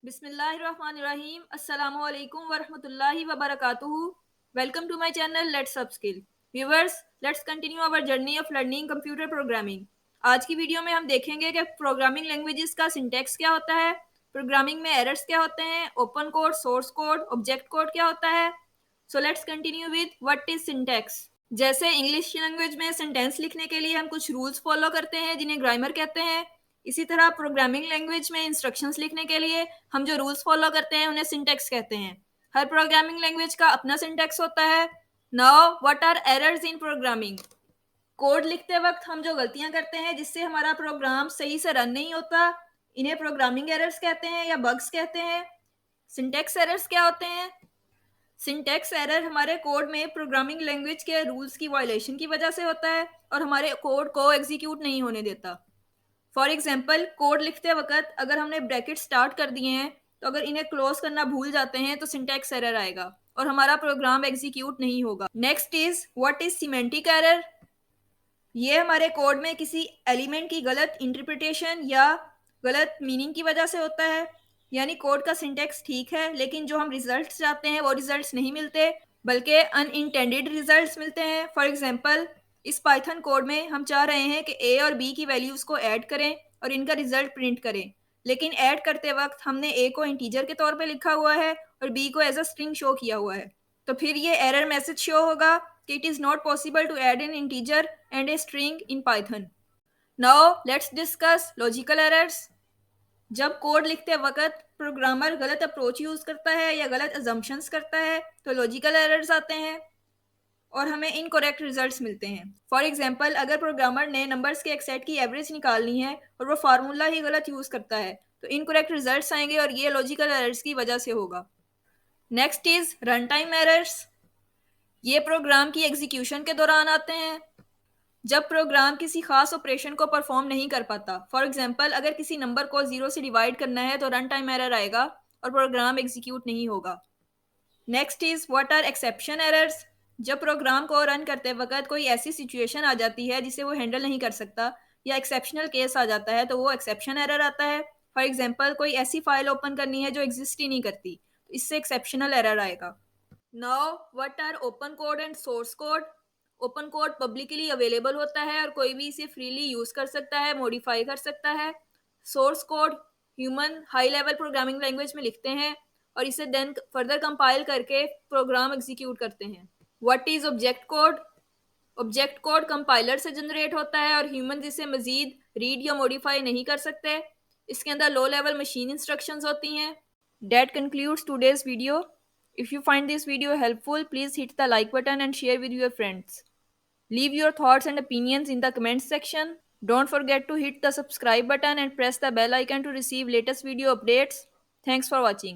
बिस्मिल्लाहिर्रहमानिर्रहीम अस्सलामु अलैकुम वरहमतुल्लाहि वबरकातुहू। Welcome to my channel let's upskill. Viewers, let's continue our journey of learning computer programming. आज की वीडियो में हम देखेंगे कि प्रोग्रामिंग लैंग्वेजेस का सिंटैक्स क्या होता है, प्रोग्रामिंग में एरर्स क्या होते हैं, open code, source code, object code क्या होता है। So let's continue with what is syntax. जैसे इंग्लिश लैंग्वेज में सेंटेंस लिखने के लिए हम कुछ रूल्स फॉलो करते हैं जिन्हें ग्रामर कहते हैं, इसी तरह प्रोग्रामिंग लैंग्वेज में इंस्ट्रक्शंस लिखने के लिए हम जो रूल्स फॉलो करते हैं उन्हें सिंटैक्स कहते हैं। हर प्रोग्रामिंग लैंग्वेज का अपना सिंटैक्स होता है। Now what are errors in programming. Code लिखते वक्त हम जो गलतियां करते हैं जिससे हमारा प्रोग्राम सही से रन नहीं होता, इन्हें प्रोग्रामिंग एरर्स कहते हैं या बग्स कहते हैं। सिंटैक्स एरर्स क्या होते हैं? सिंटैक्स एरर हमारे कोड में प्रोग्रामिंग लैंग्वेज के रूल्स की वायलेशन की वजह से होता है और हमारे कोड को एग्जीक्यूट नहीं होने देता। फॉर एग्जाम्पल, कोड लिखते वक्त अगर हमने ब्रैकेट स्टार्ट कर दिए हैं तो अगर इन्हें क्लोज करना भूल जाते हैं तो सिंटैक्स एरर आएगा और हमारा प्रोग्राम एग्जीक्यूट नहीं होगा। Next is what is semantic error. ये हमारे कोड में किसी एलिमेंट की गलत इंटरप्रिटेशन या गलत मीनिंग की वजह से होता है। यानी कोड का सिंटैक्स ठीक है लेकिन जो हम रिजल्ट्स चाहते हैं वो रिजल्ट्स नहीं मिलते, बल्कि अनइंटेंडेड रिजल्ट्स मिलते हैं। फॉर एग्जांपल, इस पाइथन कोड में हम चाह रहे हैं कि ए और बी की वैल्यूज़ को ऐड करें और इनका रिजल्ट प्रिंट करें, लेकिन ऐड करते वक्त हमने ए को इंटीजर के तौर पे लिखा हुआ है और बी को एज अ स्ट्रिंग शो किया हुआ है। तो फिर ये एरर मैसेज शो होगा कि it is not possible to add an integer and a string in Python. Now let's discuss logical errors. जब कोड लिखते वक्त प्रोग्रामर गलत अप्रोच यूज़ करता है या गलत अजम्पशंस करता है तो लॉजिकल एरर्स आते हैं और हमें इनकरेक्ट रिजल्ट्स मिलते हैं। फॉर एग्जांपल, अगर प्रोग्रामर ने नंबर्स के एक सेट की एवरेज निकालनी है और वो फार्मूला ही गलत यूज़ करता है तो इनकरेक्ट रिजल्ट्स आएंगे और ये लॉजिकल एरर्स की वजह से होगा। Next is run time errors. ये प्रोग्राम की एग्जीक्यूशन के दौरान आते हैं जब प्रोग्राम किसी खास ऑपरेशन को परफॉर्म नहीं कर पाता। फॉर एग्जांपल, अगर किसी नंबर को 0 से डिवाइड करना है तो रन टाइम एरर आएगा और प्रोग्राम एग्जीक्यूट नहीं होगा। Next is what are exception errors. जब प्रोग्राम को रन करते वक्त कोई ऐसी सिचुएशन आ जाती है जिसे वो हैंडल नहीं कर सकता या एक्सेप्शनल केस आ जाता है तो वो एक्सेप्शन एरर आता है। फॉर एग्जांपल, कोई ऐसी फाइल ओपन करनी है जो एग्जिस्ट ही नहीं करती, तो इससे एक्सेप्शनल एरर आएगा। Now what are open code and source code. Open code publicly available होता है और कोई भी इसे फ्रीली यूज कर सकता है, मॉडिफाई कर सकता है। Source code human high level programming language में लिखते हैं और इसे देन फर्दर कंपाइल करके प्रोग्राम एग्जीक्यूट करते हैं। What is object code. Object code compiler से जनरेट होता है और ह्यूमन इसे मजीद रीड या मॉडिफाई नहीं कर सकते। इसके अंदर लो लेवल मशीन इंस्ट्रक्शंस होती हैं। That concludes today's video. If you find this video helpful, please hit the like button and share with your friends. Leave your thoughts and opinions in the comments section. Don't forget to hit the subscribe button and press the bell icon to receive latest video updates. Thanks for watching.